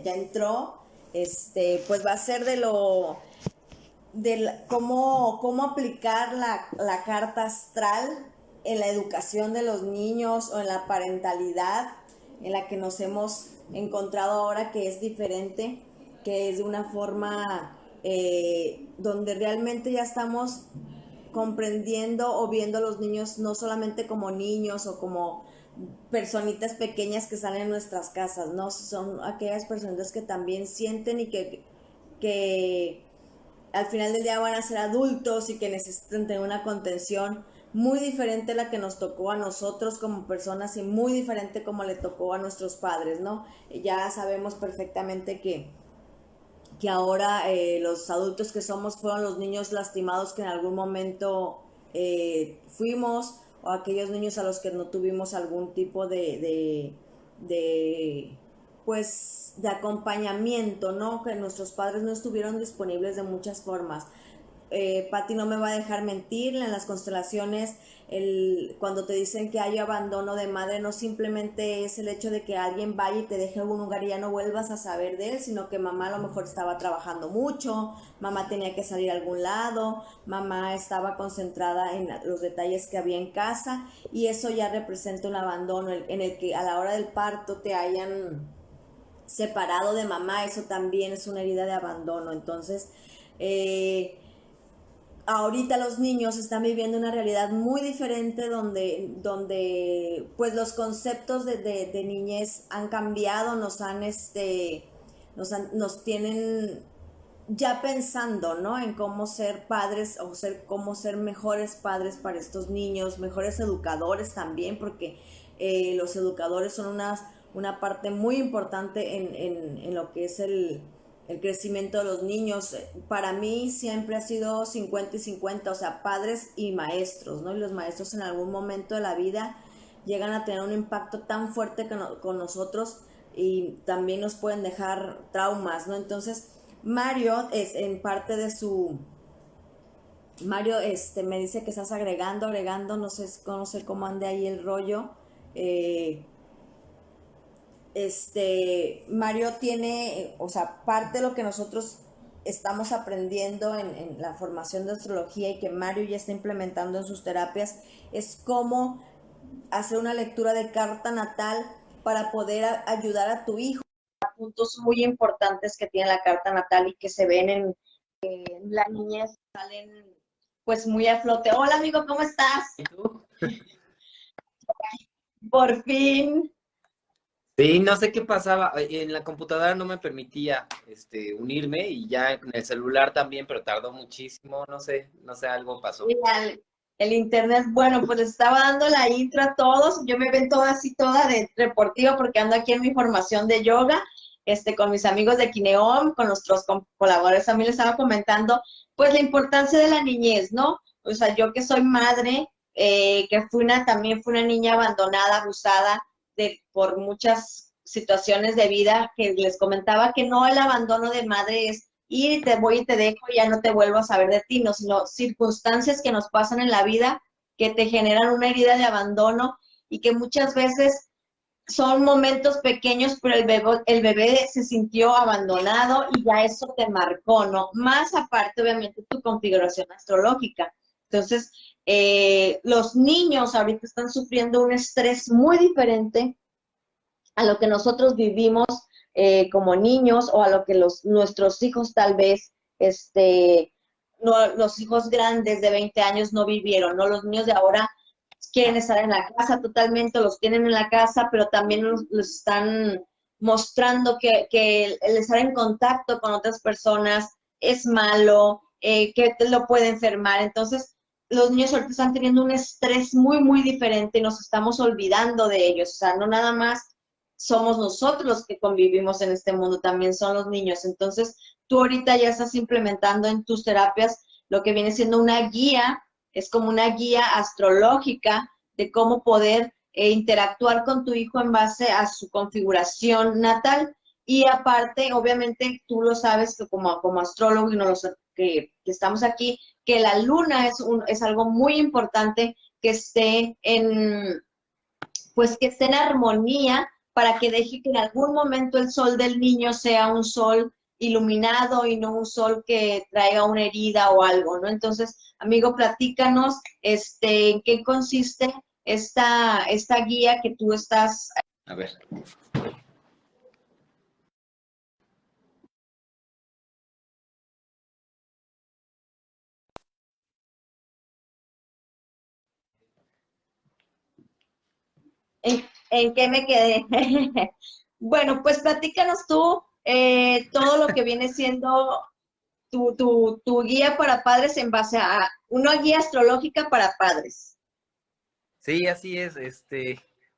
Ya entró, pues va a ser cómo aplicar la carta astral en la educación de los niños o en la parentalidad en la que nos hemos encontrado ahora, que es diferente, que es de una forma donde realmente ya estamos comprendiendo o viendo a los niños no solamente como niños o como personitas pequeñas que salen en nuestras casas, ¿no? Son aquellas personas que también sienten y que al final del día van a ser adultos y que necesitan tener una contención muy diferente a la que nos tocó a nosotros como personas y muy diferente como le tocó a nuestros padres, ¿no? Ya sabemos perfectamente que ahora los adultos que somos fueron los niños lastimados que en algún momento fuimos, o aquellos niños a los que no tuvimos algún tipo pues de acompañamiento, ¿no? Que nuestros padres no estuvieron disponibles de muchas formas. Patti no me va a dejar mentir, en las constelaciones, cuando te dicen que hay abandono de madre, no simplemente es el hecho de que alguien vaya y te deje en algún lugar y ya no vuelvas a saber de él, sino que mamá a lo mejor estaba trabajando mucho, mamá tenía que salir a algún lado, mamá estaba concentrada en los detalles que había en casa, y eso ya representa un abandono en el que a la hora del parto te hayan separado de mamá. Eso también es una herida de abandono. Entonces, ahorita los niños están viviendo una realidad muy diferente donde pues los conceptos de niñez han cambiado, nos tienen ya pensando, ¿no? En cómo ser padres o cómo ser mejores padres para estos niños, mejores educadores también, porque los educadores son una parte muy importante en lo que es el crecimiento de los niños. Para mí siempre ha sido 50 y 50, o sea, padres y maestros, ¿no? Y los maestros en algún momento de la vida llegan a tener un impacto tan fuerte con nosotros y también nos pueden dejar traumas, ¿no? Entonces, Mario es en parte de su... Mario me dice que estás agregando, no sé cómo ande ahí el rollo. Mario tiene, o sea, parte de lo que nosotros estamos aprendiendo en la formación de astrología y que Mario ya está implementando en sus terapias, es cómo hacer una lectura de carta natal para poder ayudar a tu hijo. Puntos muy importantes que tiene la carta natal y que se ven en la niñez, salen pues muy a flote. Hola amigo, ¿cómo estás? ¿Y tú? Por fin. Sí, no sé qué pasaba. En la computadora no me permitía unirme y ya en el celular también, pero tardó muchísimo. No sé, algo pasó. El internet, bueno, pues les estaba dando la intro a todos. Yo me ven toda así, toda de deportiva, porque ando aquí en mi formación de yoga, con mis amigos de Kineom, con nuestros colaboradores. También les estaba comentando, pues, la importancia de la niñez, ¿no? O sea, yo que soy madre, que también fui una niña abandonada, abusada por muchas situaciones de vida, que les comentaba que no el abandono de madre es ir, te voy y te dejo y ya no te vuelvo a saber de ti, no, sino circunstancias que nos pasan en la vida que te generan una herida de abandono y que muchas veces son momentos pequeños, pero el bebé se sintió abandonado y ya eso te marcó, ¿no? Más aparte, obviamente, tu configuración astrológica. Entonces, los niños ahorita están sufriendo un estrés muy diferente a lo que nosotros vivimos como niños, o a lo que nuestros hijos tal vez no, los hijos grandes de 20 años no vivieron, ¿no? Los niños de ahora quieren estar en la casa totalmente, los tienen en la casa, pero también los están mostrando que el estar en contacto con otras personas es malo, que te lo puede enfermar. Entonces, los niños ahorita están teniendo un estrés muy, muy diferente y nos estamos olvidando de ellos. O sea, no nada más somos nosotros los que convivimos en este mundo, también son los niños. Entonces, tú ahorita ya estás implementando en tus terapias lo que viene siendo una guía, es como una guía astrológica de cómo poder interactuar con tu hijo en base a su configuración natal. Y aparte, obviamente, tú lo sabes que como astrólogo y no que estamos aquí, que la luna es algo muy importante que esté pues que esté en armonía para que deje que en algún momento el sol del niño sea un sol iluminado y no un sol que traiga una herida o algo, ¿no? Entonces, amigo, platícanos, en qué consiste esta guía que tú estás. A ver. ¿En qué me quedé? Bueno, pues platícanos tú todo lo que viene siendo tu guía para padres en base a una guía astrológica para padres. Sí, así es.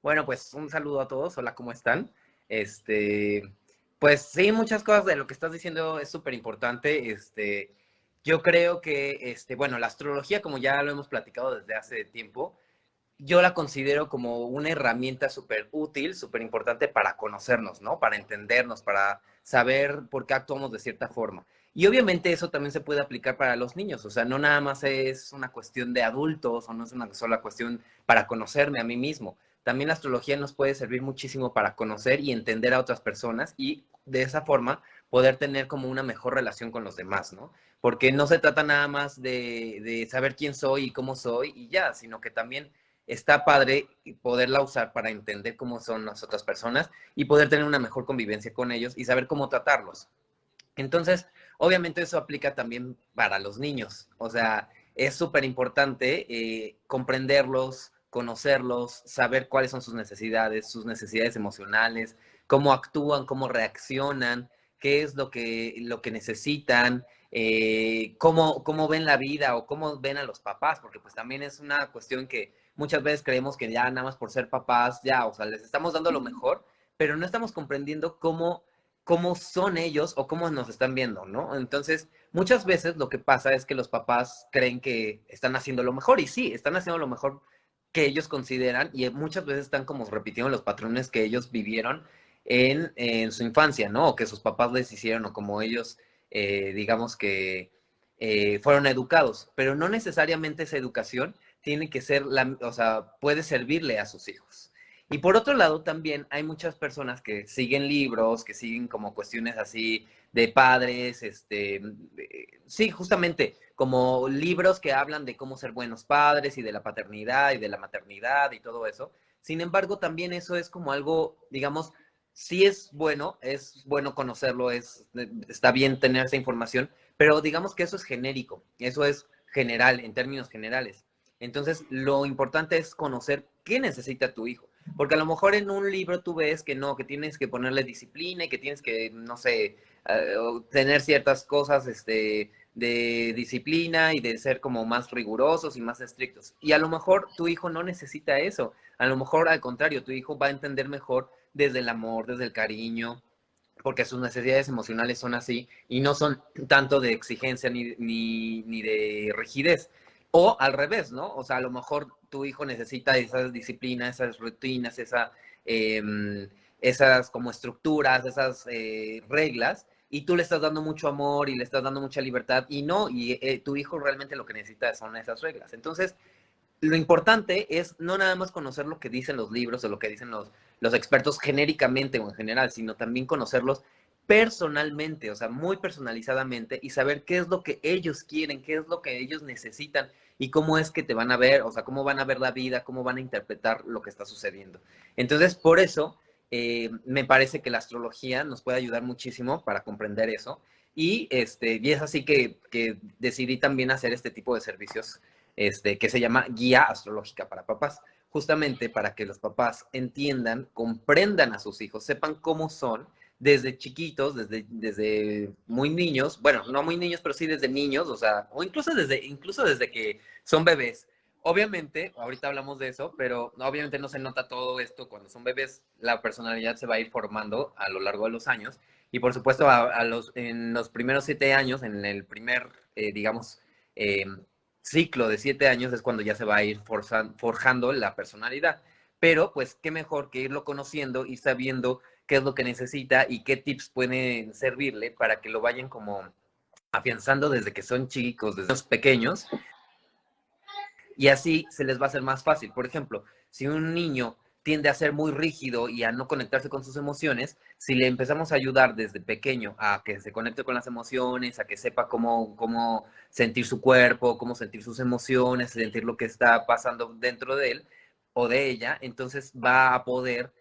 Bueno, pues un saludo a todos. Hola, ¿cómo están? Este, pues sí, muchas cosas de lo que estás diciendo es súper importante. Yo creo que, bueno, la astrología, como ya lo hemos platicado desde hace tiempo, yo la considero como una herramienta súper útil, súper importante para conocernos, ¿no? Para entendernos, para saber por qué actuamos de cierta forma. Y obviamente eso también se puede aplicar para los niños, o sea, no nada más es una cuestión de adultos o no es una sola cuestión para conocerme a mí mismo. También la astrología nos puede servir muchísimo para conocer y entender a otras personas y de esa forma poder tener como una mejor relación con los demás, ¿no? Porque no se trata nada más de saber quién soy y cómo soy y ya, sino que también está padre poderla usar para entender cómo son las otras personas y poder tener una mejor convivencia con ellos y saber cómo tratarlos. Entonces, obviamente eso aplica también para los niños. O sea, es súper importante comprenderlos, conocerlos, saber cuáles son sus necesidades emocionales, cómo actúan, cómo reaccionan, qué es lo que necesitan, cómo ven la vida o cómo ven a los papás, porque pues también es una cuestión que muchas veces creemos que ya nada más por ser papás, ya, o sea, les estamos dando lo mejor, pero no estamos comprendiendo cómo son ellos o cómo nos están viendo, ¿no? Entonces, muchas veces lo que pasa es que los papás creen que están haciendo lo mejor y sí, están haciendo lo mejor que ellos consideran y muchas veces están como repitiendo los patrones que ellos vivieron en su infancia, ¿no? O que sus papás les hicieron o como ellos, digamos que fueron educados, pero no necesariamente esa educación tiene que ser, o sea, puede servirle a sus hijos. Y por otro lado, también hay muchas personas que siguen libros, que siguen como cuestiones así de padres, sí, justamente como libros que hablan de cómo ser buenos padres y de la paternidad y de la maternidad y todo eso. Sin embargo, también eso es como algo, digamos, sí es bueno conocerlo, está bien tener esa información, pero digamos que eso es genérico, eso es general, en términos generales. Entonces, lo importante es conocer qué necesita tu hijo. Porque a lo mejor en un libro tú ves que no, que tienes que ponerle disciplina y que tienes que, no sé, tener ciertas cosas de disciplina y de ser como más rigurosos y más estrictos. Y a lo mejor tu hijo no necesita eso. A lo mejor al contrario, tu hijo va a entender mejor desde el amor, desde el cariño, porque sus necesidades emocionales son así y no son tanto de exigencia ni de rigidez. O al revés, ¿no? O sea, a lo mejor tu hijo necesita esas disciplinas, esas rutinas, eh, esas como estructuras, esas reglas, y tú le estás dando mucho amor y le estás dando mucha libertad, y no, y tu hijo realmente lo que necesita son esas reglas. Entonces, lo importante es no nada más conocer lo que dicen los libros o lo que dicen los expertos genéricamente o en general, sino también conocerlos personalmente, o sea, muy personalizadamente y saber qué es lo que ellos quieren, qué es lo que ellos necesitan y cómo es que te van a ver, o sea, cómo van a ver la vida, cómo van a interpretar lo que está sucediendo. Entonces, por eso, me parece que la astrología nos puede ayudar muchísimo para comprender eso. Y es así que decidí también hacer este tipo de servicios que se llama Guía Astrológica para Papás, justamente para que los papás entiendan, comprendan a sus hijos, sepan cómo son desde chiquitos, desde muy niños, bueno, no muy niños, pero sí desde niños, o sea, o incluso desde que son bebés. Obviamente, ahorita hablamos de eso, pero obviamente no se nota todo esto cuando son bebés, la personalidad se va a ir formando a lo largo de los años y por supuesto en los primeros 7 años, en el primer, digamos, eh, ciclo de 7 años es cuando ya se va a ir forjando la personalidad. Pero pues qué mejor que irlo conociendo y sabiendo qué es lo que necesita y qué tips pueden servirle para que lo vayan como afianzando desde que son chicos, desde los pequeños, y así se les va a hacer más fácil. Por ejemplo, si un niño tiende a ser muy rígido y a no conectarse con sus emociones, si le empezamos a ayudar desde pequeño a que se conecte con las emociones, a que sepa cómo sentir su cuerpo, cómo sentir sus emociones, sentir lo que está pasando dentro de él o de ella, entonces va a poder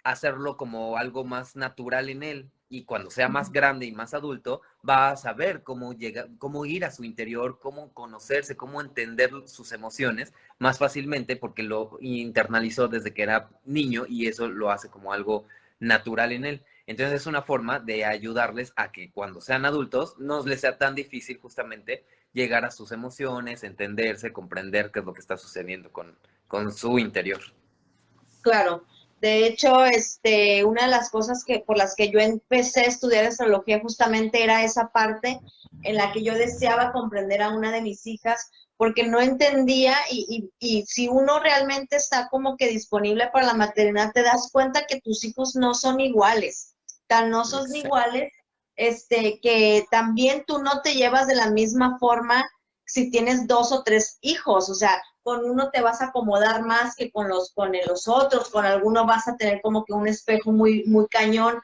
hacerlo como algo más natural en él. Y cuando sea más grande y más adulto, va a saber cómo ir a su interior, cómo conocerse, cómo entender sus emociones más fácilmente porque lo internalizó desde que era niño y eso lo hace como algo natural en él. Entonces es una forma de ayudarles a que cuando sean adultos no les sea tan difícil justamente llegar a sus emociones, entenderse, comprender qué es lo que está sucediendo con su interior. Claro. De hecho, una de las cosas por las que yo empecé a estudiar astrología justamente era esa parte en la que yo deseaba comprender a una de mis hijas, porque no entendía y si uno realmente está como que disponible para la maternidad, te das cuenta que tus hijos no son iguales, tan no son Exacto. iguales, que también tú no te llevas de la misma forma si tienes 2 o 3 hijos, o sea, con uno te vas a acomodar más que con los otros, con alguno vas a tener como que un espejo muy, muy cañón.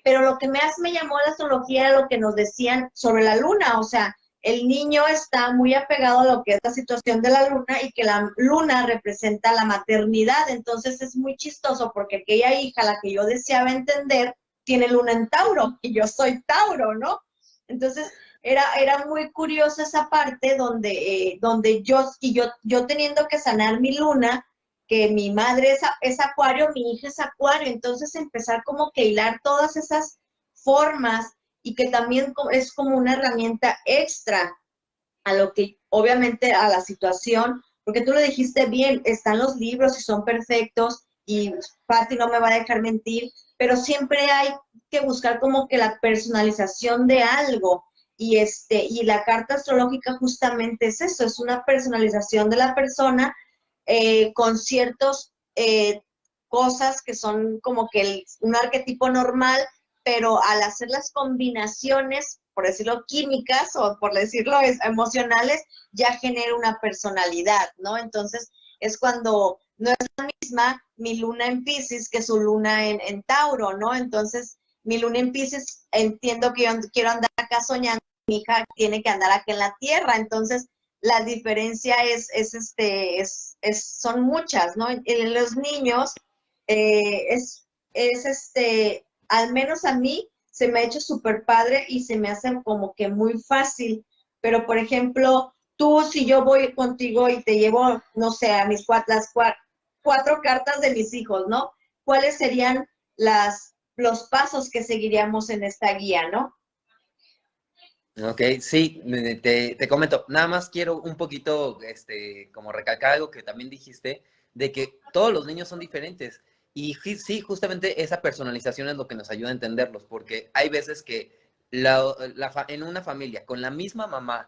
Pero lo que más me llamó la astrología era lo que nos decían sobre la luna, o sea, el niño está muy apegado a lo que es la situación de la luna y que la luna representa la maternidad, entonces es muy chistoso porque aquella hija, la que yo deseaba entender, tiene luna en Tauro y yo soy Tauro, ¿no? Entonces, era muy curiosa esa parte donde yo teniendo que sanar mi luna, que mi madre es acuario, mi hija es acuario, entonces empezar como que hilar todas esas formas y que también es como una herramienta extra a lo que, obviamente, a la situación, porque tú lo dijiste bien, están los libros y son perfectos y Patti no me va a dejar mentir, pero siempre hay que buscar como que la personalización de algo y la carta astrológica justamente es eso, es una personalización de la persona con ciertos cosas que son como que un arquetipo normal, pero al hacer las combinaciones, por decirlo químicas o por decirlo emocionales, ya genera una personalidad, ¿no? Entonces es cuando no es la misma mi luna en Piscis que su luna en Tauro, ¿no? Entonces mi luna en Piscis entiendo que yo quiero andar acá soñando, mi hija tiene que andar acá en la tierra, entonces la diferencia son muchas, ¿no? En los niños al menos a mí se me ha hecho súper padre y se me hace como que muy fácil, pero por ejemplo, tú si yo voy contigo y te llevo, no sé, a las 4 cartas de mis hijos, ¿no? ¿Cuáles serían los pasos que seguiríamos en esta guía, ¿no? Ok, sí, te comento, nada más quiero un poquito, como recalcar algo que también dijiste, de que todos los niños son diferentes. Y sí, justamente esa personalización es lo que nos ayuda a entenderlos, porque hay veces que en una familia, con la misma mamá,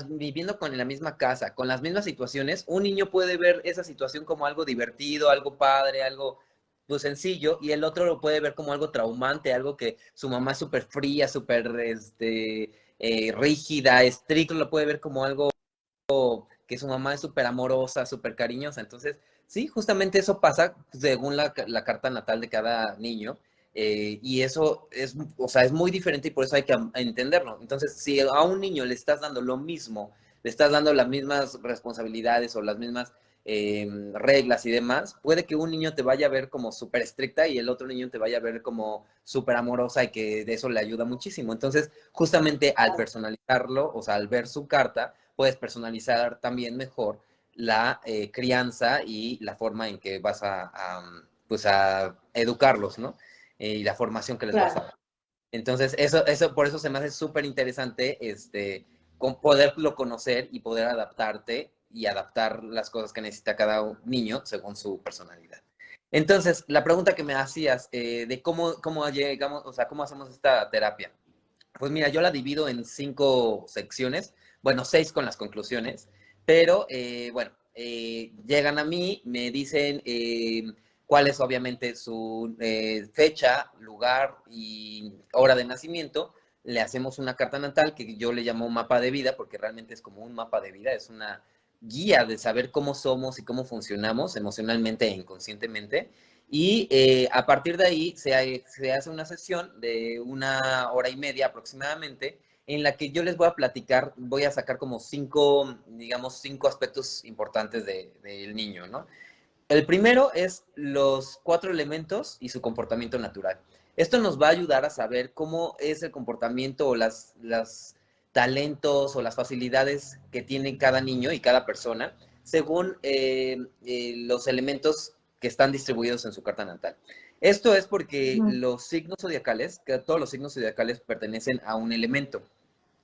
viviendo con la misma casa, con las mismas situaciones, un niño puede ver esa situación como algo divertido, algo padre, algo pues sencillo, y el otro lo puede ver como algo traumante, algo que su mamá es súper fría, súper, rígida, estricto, lo puede ver como algo que su mamá es súper amorosa, súper cariñosa. Entonces, sí, justamente eso pasa según la carta natal de cada niño. Y eso es, o sea, es muy diferente y por eso hay que entenderlo. Entonces, si a un niño le estás dando lo mismo, le estás dando las mismas responsabilidades o las mismas reglas y demás, puede que un niño te vaya a ver como súper estricta y el otro niño te vaya a ver como súper amorosa y que de eso le ayuda muchísimo. Entonces, justamente al personalizarlo, o sea, al ver su carta, puedes personalizar también mejor la crianza y la forma en que vas pues a educarlos, ¿no? Y la formación que les vas a dar. Entonces, por eso se me hace súper interesante con poderlo conocer y poder adaptarte y adaptar las cosas que necesita cada niño según su personalidad. Entonces, la pregunta que me hacías de cómo llegamos, o sea, cómo hacemos esta terapia. Pues mira, yo la divido en 5 secciones, bueno, 6 con las conclusiones, pero bueno, llegan a mí, me dicen cuál es obviamente su fecha, lugar y hora de nacimiento. Le hacemos una carta natal que yo le llamo mapa de vida, porque realmente es como un mapa de vida, es una guía de saber cómo somos y cómo funcionamos emocionalmente e inconscientemente. Y a partir de ahí se hace una sesión de 1 hora y media aproximadamente, en la que yo les voy a platicar, voy a sacar como 5, digamos, 5 aspectos importantes del niño, ¿no? El primero es los 4 elementos y su comportamiento natural. Esto nos va a ayudar a saber cómo es el comportamiento o las talentos o las facilidades que tiene cada niño y cada persona según los elementos que están distribuidos en su carta natal. Esto es porque los signos zodiacales, que todos los signos zodiacales pertenecen a un elemento.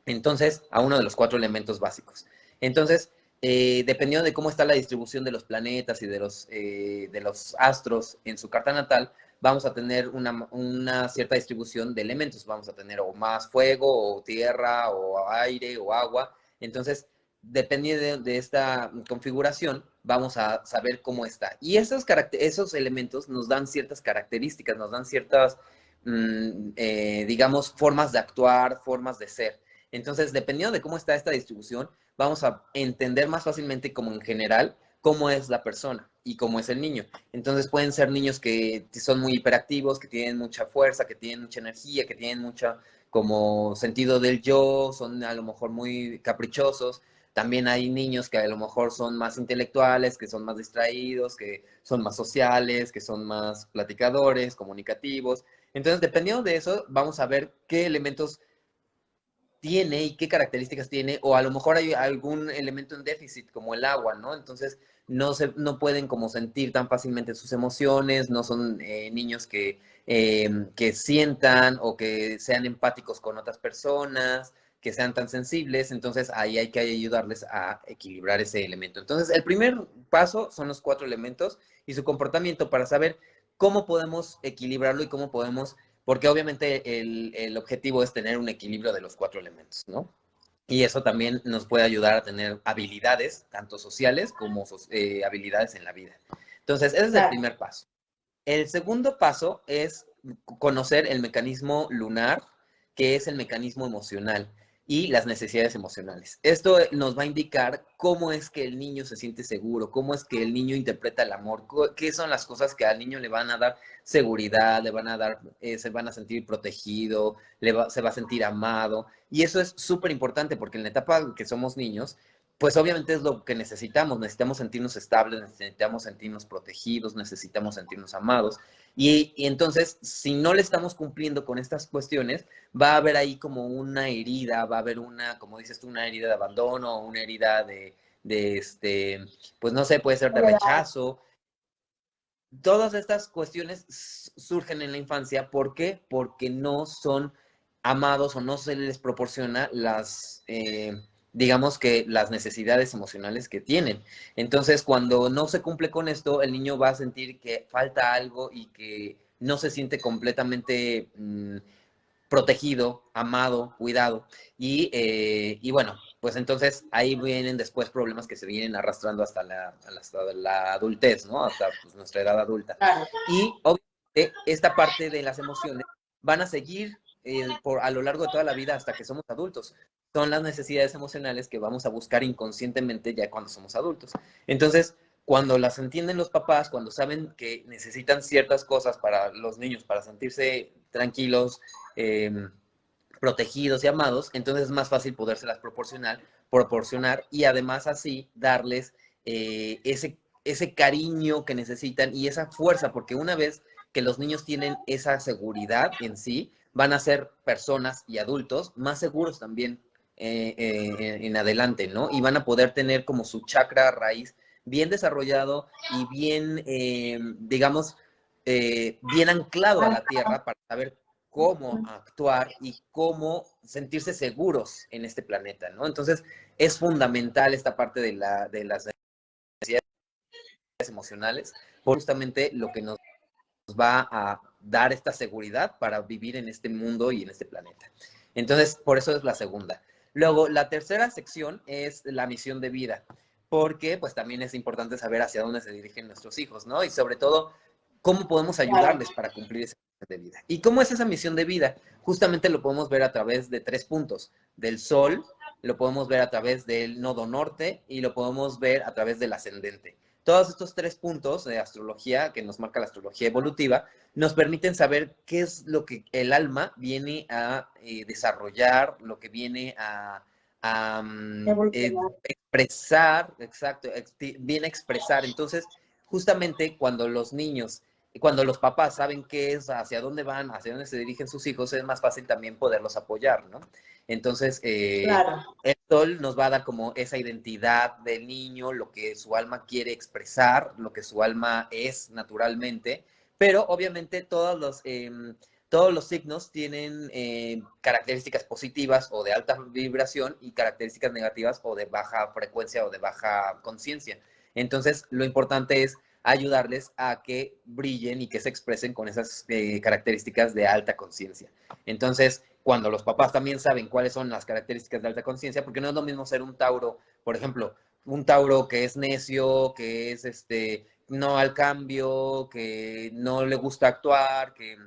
Entonces, a uno de los 4 elementos básicos. Entonces, dependiendo de cómo está la distribución de los planetas y de los astros en su carta natal, vamos a tener una cierta distribución de elementos. Vamos a tener o más fuego, o tierra, o aire, o agua. Entonces, dependiendo de esta configuración, vamos a saber cómo está. Y esos elementos nos dan ciertas características, nos dan ciertas, digamos, formas de actuar, formas de ser. Entonces, dependiendo de cómo está esta distribución, vamos a entender más fácilmente como en general cómo es la persona y cómo es el niño. Entonces pueden ser niños que son muy hiperactivos, que tienen mucha fuerza, que tienen mucha energía, que tienen mucha como sentido del yo, son a lo mejor muy caprichosos. También hay niños que a lo mejor son más intelectuales, que son más distraídos, que son más sociales, que son más platicadores, comunicativos. Entonces, dependiendo de eso, vamos a ver qué elementos tiene y qué características tiene, o a lo mejor hay algún elemento en déficit, como el agua, ¿no? Entonces, no pueden como sentir tan fácilmente sus emociones, no son niños que sientan o que sean empáticos con otras personas, que sean tan sensibles, entonces ahí hay que ayudarles a equilibrar ese elemento. Entonces, el primer paso son los 4 elementos y su comportamiento para saber cómo podemos equilibrarlo y cómo podemos, porque obviamente el objetivo es tener un equilibrio de los 4 elementos, ¿no? Y eso también nos puede ayudar a tener habilidades, tanto sociales como habilidades en la vida. Entonces, ese es el primer paso. El segundo paso es conocer el mecanismo lunar, que es el mecanismo emocional y las necesidades emocionales. Esto nos va a indicar cómo es que el niño se siente seguro, cómo es que el niño interpreta el amor, qué son las cosas que al niño le van a dar seguridad, le van a dar, se van a sentir protegido, se va a sentir amado. Y eso es súper importante porque en la etapa en que somos niños, pues obviamente es lo que necesitamos sentirnos estables, necesitamos sentirnos protegidos, necesitamos sentirnos amados. Y entonces, si no le estamos cumpliendo con estas cuestiones, va a haber ahí como una herida, va a haber como dices tú, una herida de abandono, una herida pues no sé, puede ser de rechazo. Todas estas cuestiones surgen en la infancia. ¿Por qué? Porque no son amados o no se les proporciona digamos que las necesidades emocionales que tienen. Entonces, cuando no se cumple con esto, el niño va a sentir que falta algo y que no se siente completamente protegido, amado, cuidado. Y bueno, pues entonces ahí vienen después problemas que se vienen arrastrando hasta la adultez, ¿no? Hasta pues, nuestra edad adulta. Y obviamente esta parte de las emociones van a seguir a lo largo de toda la vida hasta que somos adultos. Son las necesidades emocionales que vamos a buscar inconscientemente ya cuando somos adultos. Entonces, cuando las entienden los papás, cuando saben que necesitan ciertas cosas para los niños, para sentirse tranquilos, eh, protegidos y amados, entonces es más fácil podérselas proporcionar y además así darles ese cariño que necesitan y esa fuerza, porque una vez que los niños tienen esa seguridad en sí, van a ser personas y adultos más seguros también en adelante, ¿no? Y van a poder tener como su chakra raíz bien desarrollado y bien, digamos, bien anclado a la tierra para saber cómo actuar y cómo sentirse seguros en este planeta, ¿no? Entonces, es fundamental esta parte de las necesidades emocionales, justamente lo que nos va a dar esta seguridad para vivir en este mundo y en este planeta. Entonces, por eso es la segunda. Luego, la tercera sección es la misión de vida, porque pues también es importante saber hacia dónde se dirigen nuestros hijos, ¿no? Y sobre todo, cómo podemos ayudarles para cumplir esa misión de vida. ¿Y cómo es esa misión de vida? Justamente lo podemos ver a través de 3 puntos, del sol, lo podemos ver a través del nodo norte y lo podemos ver a través del ascendente. Todos estos 3 puntos de astrología, que nos marca la astrología evolutiva, nos permiten saber qué es lo que el alma viene a desarrollar, lo que viene a expresar, exacto, viene a expresar. Entonces, justamente cuando los niños, cuando los papás saben qué es, hacia dónde van, hacia dónde se dirigen sus hijos, es más fácil también poderlos apoyar, ¿no? Entonces, Claro. el sol nos va a dar como esa identidad del niño, lo que su alma quiere expresar, lo que su alma es naturalmente, pero obviamente todos los signos tienen características positivas o de alta vibración y características negativas o de baja frecuencia o de baja conciencia. Entonces, lo importante es ayudarles a que brillen y que se expresen con esas características de alta conciencia. Entonces, cuando los papás también saben cuáles son las características de alta conciencia, porque no es lo mismo ser un Tauro, por ejemplo, un Tauro que es necio, que es no al cambio, que no le gusta actuar, que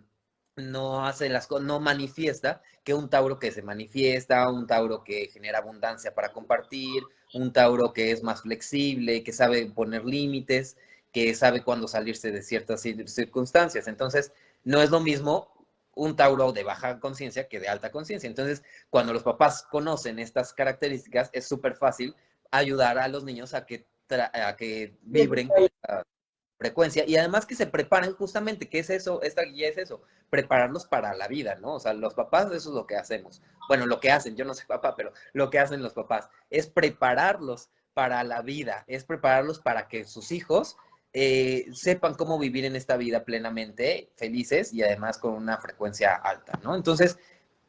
no hace las cosas, no manifiesta, que un Tauro que se manifiesta, un Tauro que genera abundancia para compartir, un Tauro que es más flexible, que sabe poner límites, que sabe cuándo salirse de ciertas circunstancias. Entonces, no es lo mismo un Tauro de baja conciencia que de alta conciencia. Entonces, cuando los papás conocen estas características, es súper fácil ayudar a los niños a que vibren con esta frecuencia y además que se preparen justamente, ¿qué es eso? Esta guía es eso, prepararlos para la vida, ¿no? O sea, los papás, eso es lo que hacemos. Bueno, lo que hacen, yo no soy papá, pero lo que hacen los papás es prepararlos para la vida, es prepararlos para que sus hijos sepan cómo vivir en esta vida plenamente, felices y además con una frecuencia alta, ¿no? Entonces,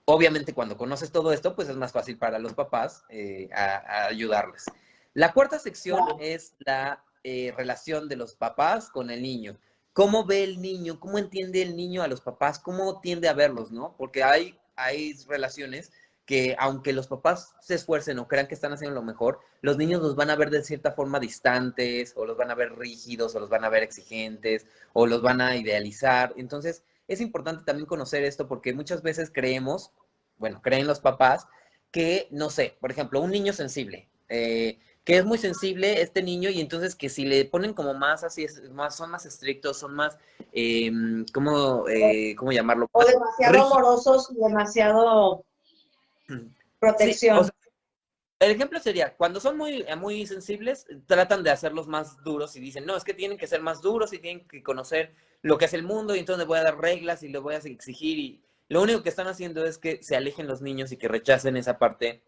obviamente cuando conoces todo esto, pues es más fácil para los papás a ayudarles. La cuarta sección es la relación de los papás con el niño. ¿Cómo ve el niño? ¿Cómo entiende el niño a los papás? ¿Cómo tiende a verlos, no? Porque hay relaciones que aunque los papás se esfuercen o crean que están haciendo lo mejor, los niños los van a ver de cierta forma distantes, o los van a ver rígidos, o los van a ver exigentes, o los van a idealizar. Entonces, es importante también conocer esto porque muchas veces creemos, bueno, creen los papás, que, no sé, por ejemplo, un niño sensible, que es muy sensible este niño y entonces que si le ponen como más así, son más estrictos, son más, ¿cómo llamarlo? O demasiado Rígidos. amorosos y demasiado Sí, o sea, protección. el ejemplo sería, cuando son muy sensibles, tratan de hacerlos más duros y dicen, no, es que tienen que ser más duros y tienen que conocer lo que es el mundo y entonces les voy a dar reglas y les voy a exigir y lo único que están haciendo es que se alejen los niños y que rechacen esa parte,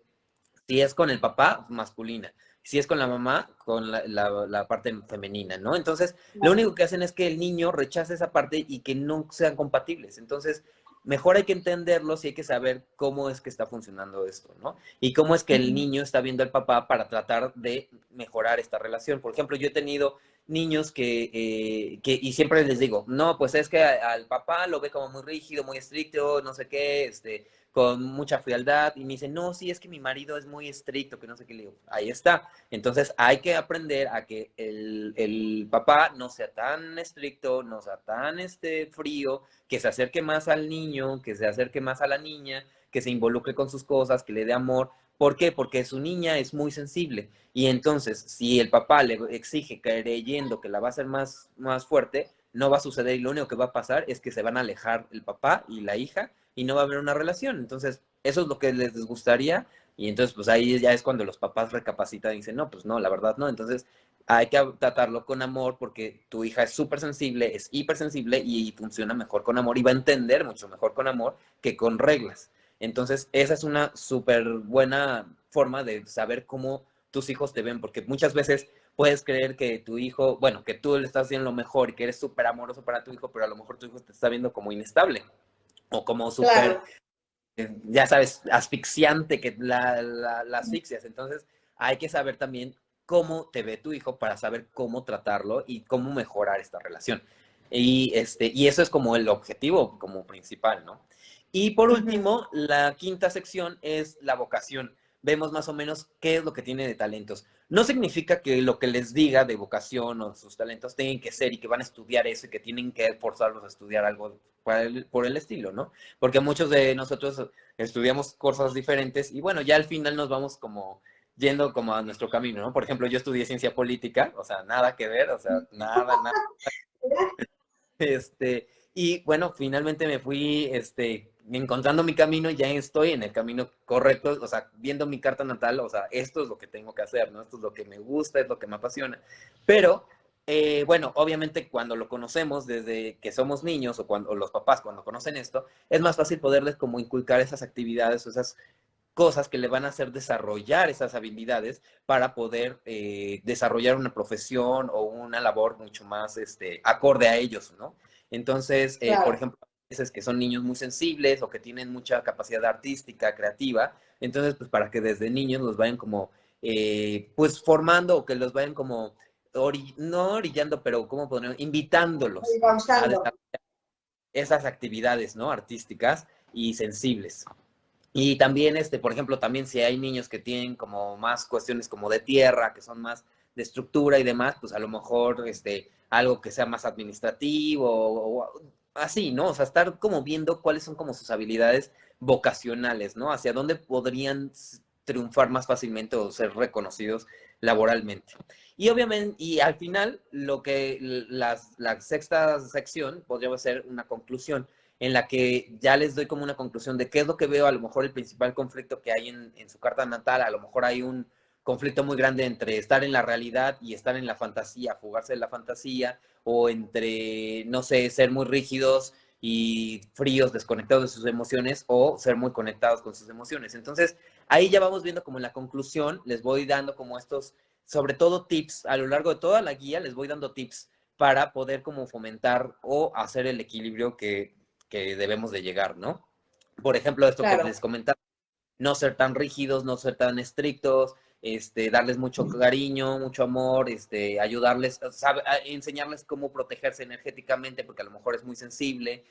si es con el papá, masculina, si es con la mamá, con la parte femenina, ¿no? Entonces, lo único que hacen es que el niño rechace esa parte y que no sean compatibles. Entonces, mejor hay que entenderlos y hay que saber cómo es que está funcionando esto, ¿no? Y cómo es que el niño está viendo al papá para tratar de mejorar esta relación. Por ejemplo, yo he tenido niños y siempre les digo, no, pues es que al papá lo ve como muy rígido, muy estricto, no sé qué, con mucha frialdad, y me dicen, no, sí, es que mi marido es muy estricto, que no sé qué, le digo, ahí está. Entonces hay que aprender a que el papá no sea tan estricto, no sea tan frío, que se acerque más al niño, que se acerque más a la niña, que se involucre con sus cosas, que le dé amor. ¿Por qué? Porque su niña es muy sensible. Y entonces, si el papá le exige creyendo que la va a hacer más fuerte, no va a suceder y lo único que va a pasar es que se van a alejar el papá y la hija y no va a haber una relación. Entonces, eso es lo que les gustaría y entonces, pues ahí ya es cuando los papás recapacitan y dicen, no, pues no, la verdad no. Entonces, hay que tratarlo con amor porque tu hija es súper sensible, es hipersensible y funciona mejor con amor y va a entender mucho mejor con amor que con reglas. Entonces, esa es una súper buena forma de saber cómo tus hijos te ven, porque muchas veces puedes creer que tu hijo, bueno, que tú le estás haciendo lo mejor y que eres súper amoroso para tu hijo, pero a lo mejor tu hijo te está viendo como inestable o como súper, Claro. ya sabes, asfixiante, que la asfixias. Entonces, hay que saber también cómo te ve tu hijo para saber cómo tratarlo y cómo mejorar esta relación. Y eso es como el objetivo como principal, ¿no? Y por Ujú. último, la quinta sección es la vocación. Vemos más o menos qué es lo que tiene de talentos. No significa que lo que les diga de vocación o sus talentos tengan que ser y que van a estudiar eso y que tienen que forzarlos a estudiar algo por el estilo, ¿no? Porque muchos de nosotros estudiamos cosas diferentes y bueno, ya al final nos vamos como yendo como a nuestro camino, ¿no? Por ejemplo, yo estudié ciencia política, o sea, nada que ver, o sea, nada, nada. Y bueno, finalmente me fui, encontrando mi camino y ya estoy en el camino correcto, o sea, viendo mi carta natal, o sea, esto es lo que tengo que hacer, ¿no? Esto es lo que me gusta, es lo que me apasiona. Pero, bueno, obviamente cuando lo conocemos desde que somos niños o los papás cuando conocen esto, es más fácil poderles como inculcar esas actividades o esas cosas que le van a hacer desarrollar esas habilidades para poder desarrollar una profesión o una labor mucho más acorde a ellos, ¿no? Entonces, por Claro. ejemplo, a veces que son niños muy sensibles o que tienen mucha capacidad artística, creativa, entonces, pues para que desde niños los vayan como, pues formando o que los vayan como, no orillando, pero ¿cómo podemos? Invitándolos a Pausando. desarrollar esas actividades, ¿no? Artísticas y sensibles. Y también, por ejemplo, también si hay niños que tienen como más cuestiones como de tierra, que son más de estructura y demás, pues a lo mejor algo que sea más administrativo o así, ¿no? O sea, estar como viendo cuáles son como sus habilidades vocacionales, ¿no? Hacia dónde podrían triunfar más fácilmente o ser reconocidos laboralmente. Y obviamente, y al final, lo que la sexta sección podría ser una conclusión en la que ya les doy como una conclusión de qué es lo que veo, a lo mejor el principal conflicto que hay en su carta natal, a lo mejor hay un conflicto muy grande entre estar en la realidad y estar en la fantasía, fugarse de la fantasía, o entre, no sé, ser muy rígidos y fríos, desconectados de sus emociones, o ser muy conectados con sus emociones. Entonces, ahí ya vamos viendo como en la conclusión, les voy dando como estos, sobre todo tips, a lo largo de toda la guía les voy dando tips para poder como fomentar o hacer el equilibrio que debemos de llegar, ¿no? Por ejemplo, esto que Claro. les comentaba, no ser tan rígidos, no ser tan estrictos, darles mucho cariño, mucho amor, ayudarles, enseñarles cómo protegerse energéticamente, porque a lo mejor es muy sensible,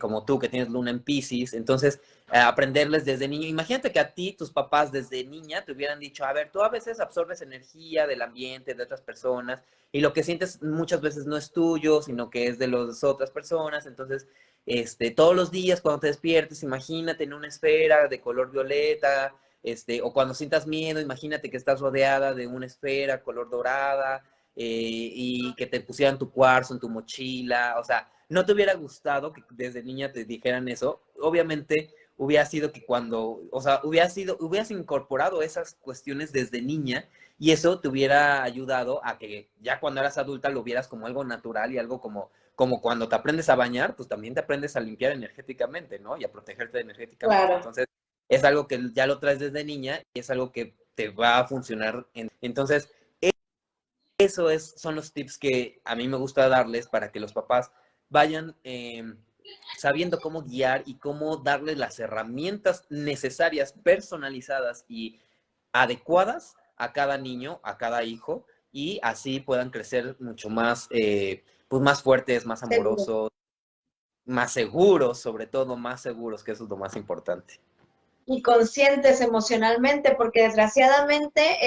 como tú que tienes luna en Pisces, entonces aprenderles desde niño. Imagínate que a ti, tus papás desde niña te hubieran dicho, a ver, tú a veces absorbes energía del ambiente, de otras personas, y lo que sientes muchas veces no es tuyo, sino que es de las otras personas, entonces todos los días cuando te despiertes, imagínate en una esfera de color violeta, o cuando sientas miedo, imagínate que estás rodeada de una esfera color dorada, y que te pusieran tu cuarzo en tu mochila, o sea, no te hubiera gustado que desde niña te dijeran eso, obviamente hubiera sido que cuando, o sea, hubieras incorporado esas cuestiones desde niña y eso te hubiera ayudado a que ya cuando eras adulta lo vieras como algo natural y algo como cuando te aprendes a bañar, pues también te aprendes a limpiar energéticamente, ¿no? Y a protegerte energéticamente. Claro. Entonces, es algo que ya lo traes desde niña y es algo que te va a funcionar. Entonces, son los tips que a mí me gusta darles para que los papás vayan sabiendo cómo guiar y cómo darles las herramientas necesarias, personalizadas y adecuadas a cada niño, a cada hijo, y así puedan crecer mucho más, pues más fuertes, más Seguro. amorosos, más seguros, sobre todo más seguros, que eso es lo más importante. Y conscientes emocionalmente, porque desgraciadamente,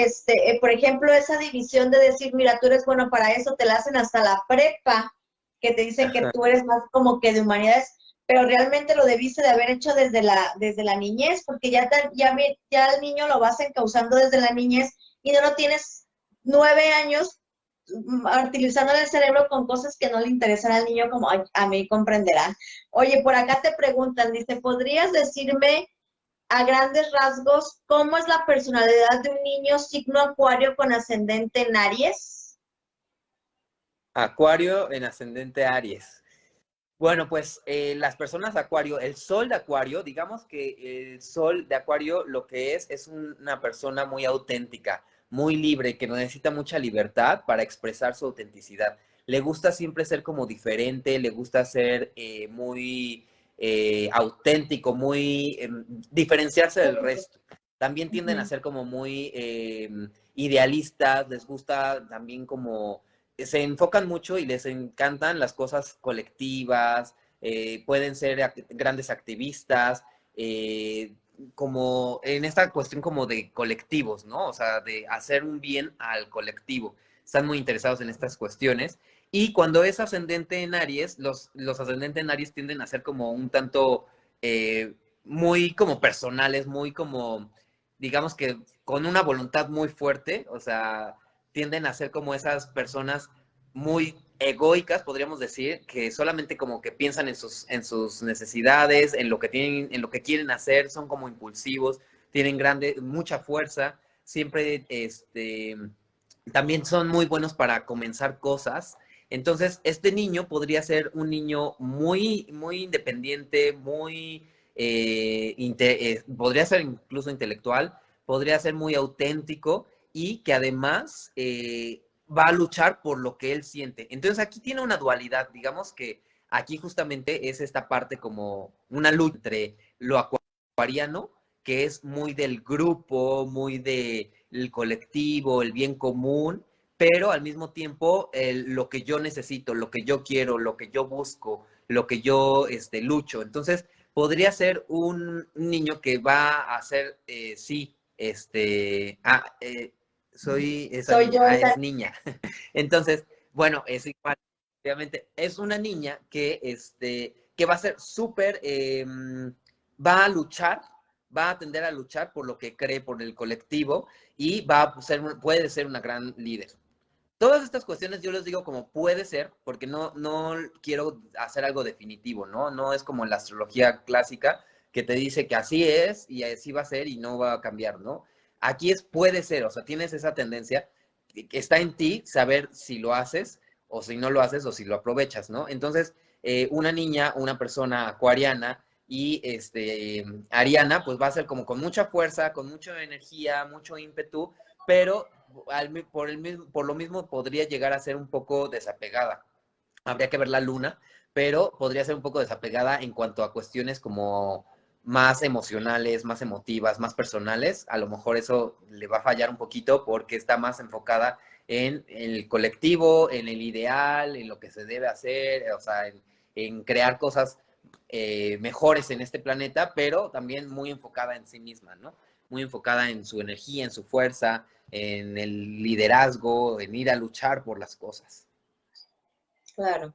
por ejemplo, esa división de decir, mira, tú eres bueno para eso, te la hacen hasta la prepa, que te dicen que Ajá, tú eres más como que de humanidades, pero realmente lo debiste de haber hecho desde la niñez, porque ya el niño lo vas encauzando desde la niñez y no lo tienes 9 años utilizándole el cerebro con cosas que no le interesan al niño, como a mí comprenderán. Oye, por acá te preguntan, dice, ¿podrías decirme a grandes rasgos cómo es la personalidad de un niño signo acuario con ascendente en Aries? Acuario en ascendente Aries. Bueno, pues las personas de Acuario, el sol de Acuario, digamos que el sol de Acuario lo que es una persona muy auténtica, muy libre, que no necesita mucha libertad para expresar su autenticidad. Le gusta siempre ser como diferente, le gusta ser muy auténtico, muy diferenciarse del resto. También tienden a Ujú. ser como muy idealistas, les gusta también como se enfocan mucho y les encantan las cosas colectivas, pueden ser grandes activistas, como en esta cuestión como de colectivos, ¿no? O sea, de hacer un bien al colectivo. Están muy interesados en estas cuestiones. Y cuando es ascendente en Aries, los ascendentes en Aries tienden a ser como un tanto muy como personales, muy como, digamos que con una voluntad muy fuerte, o sea, tienden a ser como esas personas muy egoicas, podríamos decir, que solamente como que piensan en sus necesidades, en lo que tienen, en lo que quieren hacer, son como impulsivos, tienen mucha fuerza, siempre también son muy buenos para comenzar cosas. Entonces, este niño podría ser un niño muy independiente, podría ser incluso intelectual, podría ser muy auténtico y que además va a luchar por lo que él siente. Entonces aquí tiene una dualidad, digamos que aquí justamente es esta parte como una lucha entre lo acuariano, que es muy del grupo, muy del colectivo, el bien común, pero al mismo tiempo lo que yo necesito, lo que yo quiero, lo que yo busco, lo que yo lucho. Entonces, podría ser un niño que va a ser, sí, soy esa Soy niña, yo esa. es niña. Entonces, bueno, es igual, obviamente, es una niña que va a ser súper, va a luchar, va a tender a luchar por lo que cree, por el colectivo, y puede ser una gran líder. Todas estas cuestiones yo les digo como puede ser, porque no quiero hacer algo definitivo, ¿no? No es como la astrología clásica que te dice que así es y así va a ser y no va a cambiar, ¿no? Aquí es puede ser, o sea, tienes esa tendencia, que está en ti saber si lo haces o si no lo haces o si lo aprovechas, ¿no? Entonces, una niña, una persona acuariana y ariana, pues va a ser como con mucha fuerza, con mucha energía, mucho ímpetu, pero por lo mismo podría llegar a ser un poco desapegada. Habría que ver la luna, pero podría ser un poco desapegada en cuanto a cuestiones como más emocionales, más emotivas, más personales. A lo mejor eso le va a fallar un poquito porque está más enfocada en el colectivo, en el ideal, en lo que se debe hacer, o sea, en crear cosas mejores en este planeta, pero también muy enfocada en sí misma, ¿no? Muy enfocada en su energía, en su fuerza, en el liderazgo, en ir a luchar por las cosas. Claro.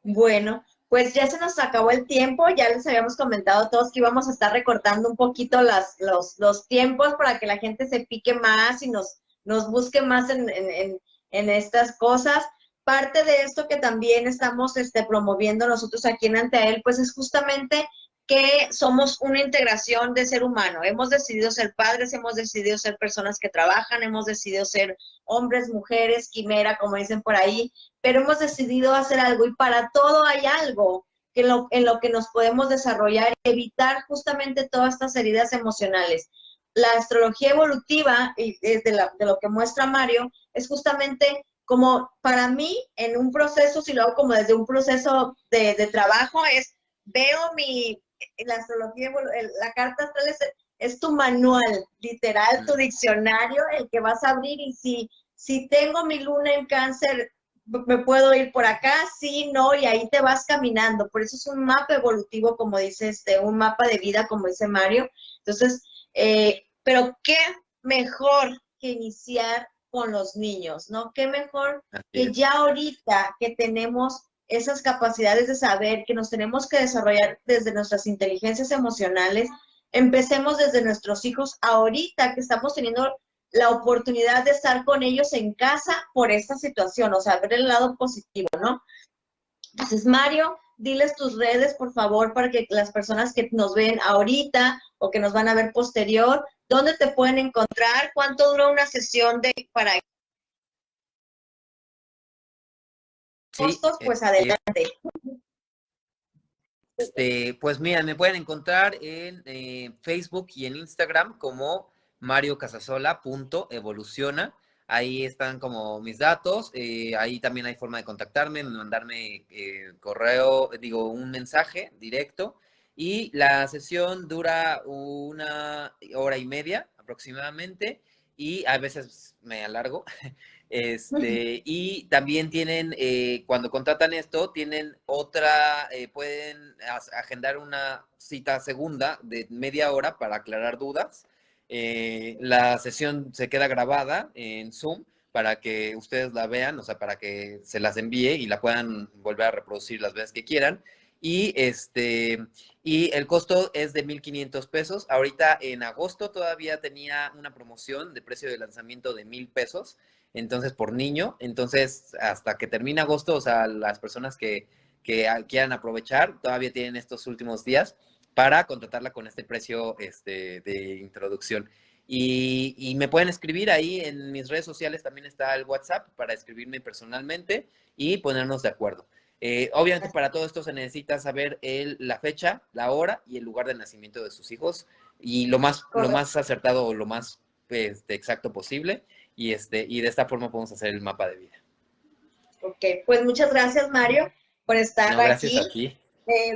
Bueno, pues ya se nos acabó el tiempo, ya les habíamos comentado a todos que íbamos a estar recortando un poquito los tiempos para que la gente se pique más y nos busque más en estas cosas. Parte de esto que también estamos promoviendo nosotros aquí en Anteael, pues es justamente que somos una integración de ser humano. Hemos decidido ser padres, hemos decidido ser personas que trabajan, hemos decidido ser hombres, mujeres, quimera, como dicen por ahí, pero hemos decidido hacer algo y para todo hay algo en lo que nos podemos desarrollar y evitar justamente todas estas heridas emocionales. La astrología evolutiva, de lo que muestra Mario, es justamente como para mí, en un proceso, si lo hago como desde un proceso de trabajo, veo la astrología, la carta astral es tu manual, literal, tu diccionario, el que vas a abrir y si tengo mi luna en cáncer, me puedo ir por acá, sí, no, y ahí te vas caminando. Por eso es un mapa evolutivo, como dice un mapa de vida, como dice Mario. Entonces, pero qué mejor que iniciar con los niños, ¿no? Qué mejor Así que es. ya ahorita que tenemos esas capacidades de saber que nos tenemos que desarrollar desde nuestras inteligencias emocionales, empecemos desde nuestros hijos ahorita que estamos teniendo la oportunidad de estar con ellos en casa por esta situación, o sea, ver el lado positivo, ¿no? Entonces, Mario, diles tus redes, por favor, para que las personas que nos ven ahorita o que nos van a ver posterior, ¿dónde te pueden encontrar? ¿Cuánto dura una sesión para Sí, costos, pues adelante. Pues mira, me pueden encontrar en Facebook y en Instagram como mariocasasola.evoluciona. Ahí están como mis datos. Ahí también hay forma de contactarme, mandarme correo, digo, un mensaje directo. Y la sesión dura 1 hora y media aproximadamente. Y a veces me alargo. Y también tienen, cuando contratan esto, tienen otra, pueden agendar una cita segunda de media hora para aclarar dudas. La sesión se queda grabada en Zoom para que ustedes la vean, o sea, para que se las envíe y la puedan volver a reproducir las veces que quieran. Y y el costo es de 1,500 pesos. Ahorita en agosto todavía tenía una promoción de precio de lanzamiento de 1,000 pesos, entonces por niño. Entonces, hasta que termine agosto, o sea, las personas que quieran aprovechar, todavía tienen estos últimos días para contratarla con este precio de introducción. Y me pueden escribir ahí en mis redes sociales, también está el WhatsApp para escribirme personalmente y ponernos de acuerdo. Obviamente para todo esto se necesita saber la fecha, la hora y el lugar de nacimiento de sus hijos, y lo más acertado o lo más exacto posible, y de esta forma podemos hacer el mapa de vida. Ok, pues muchas gracias, Mario, por estar No, gracias a aquí. ti.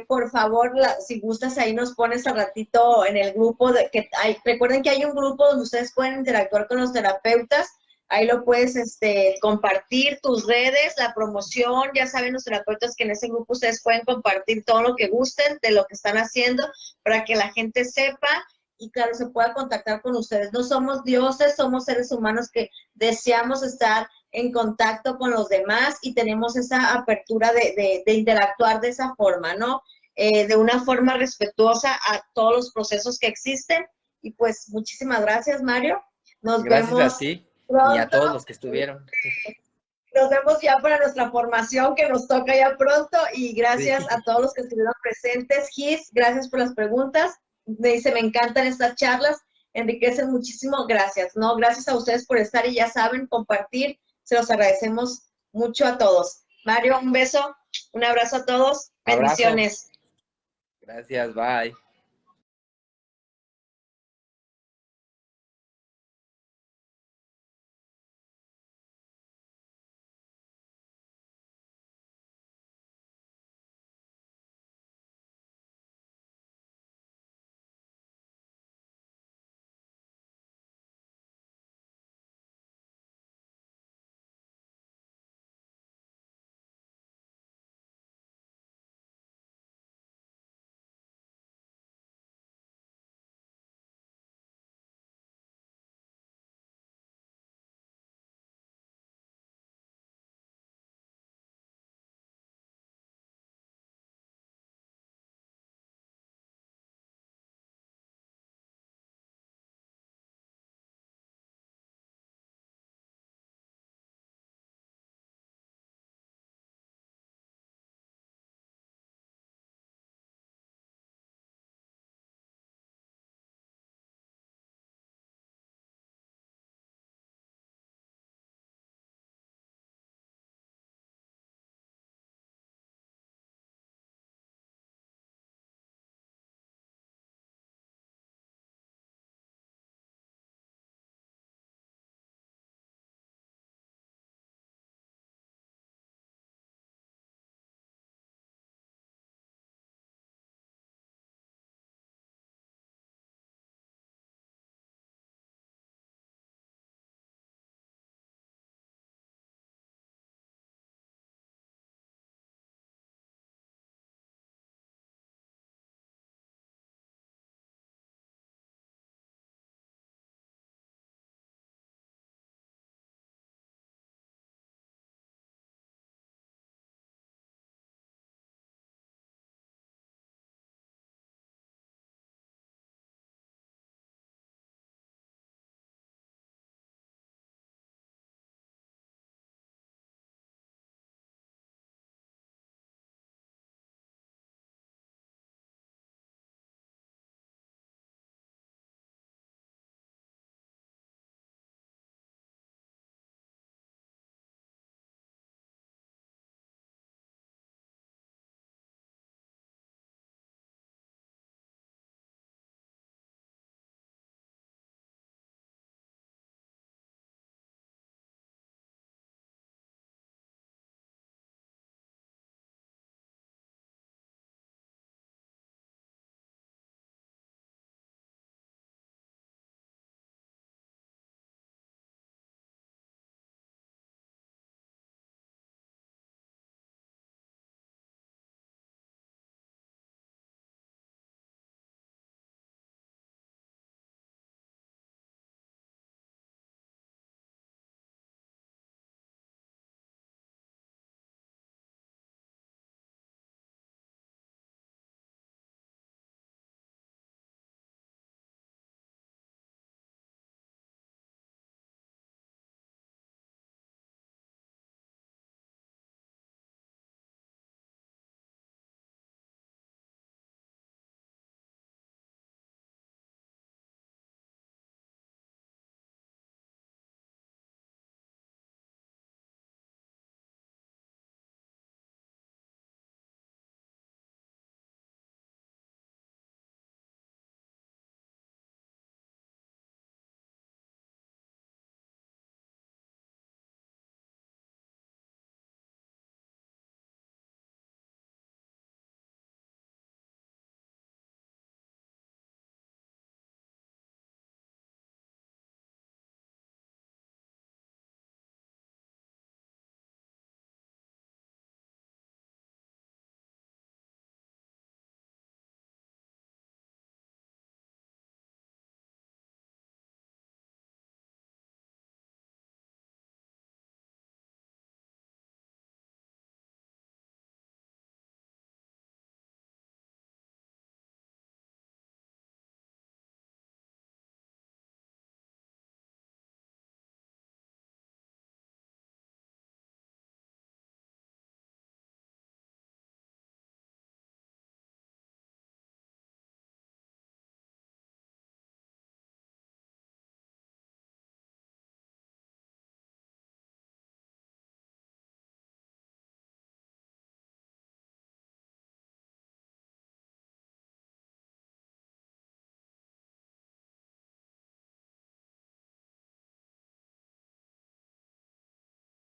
Por favor, si gustas, ahí nos pones al ratito en el grupo que hay. Recuerden que hay un grupo donde ustedes pueden interactuar con los terapeutas. Ahí lo puedes compartir, tus redes, la promoción. Ya saben los terapeutas que en ese grupo ustedes pueden compartir todo lo que gusten de lo que están haciendo para que la gente sepa y, claro, se pueda contactar con ustedes. No somos dioses, somos seres humanos que deseamos estar en contacto con los demás y tenemos esa apertura de interactuar de esa forma, ¿no? De una forma respetuosa a todos los procesos que existen. Y pues muchísimas gracias, Mario. Nos Gracias a vemos ti y a pronto. todos los que estuvieron. Nos vemos ya para nuestra formación que nos toca ya pronto, y gracias Sí. a todos los que estuvieron presentes. Gis, gracias por las preguntas. Me dice, me encantan estas charlas, enriquecen muchísimo. Gracias, ¿no? Gracias a ustedes por estar y ya saben, compartir. Se los agradecemos mucho a todos. Mario, un beso, un abrazo a todos. Abrazo. Bendiciones. Gracias, bye.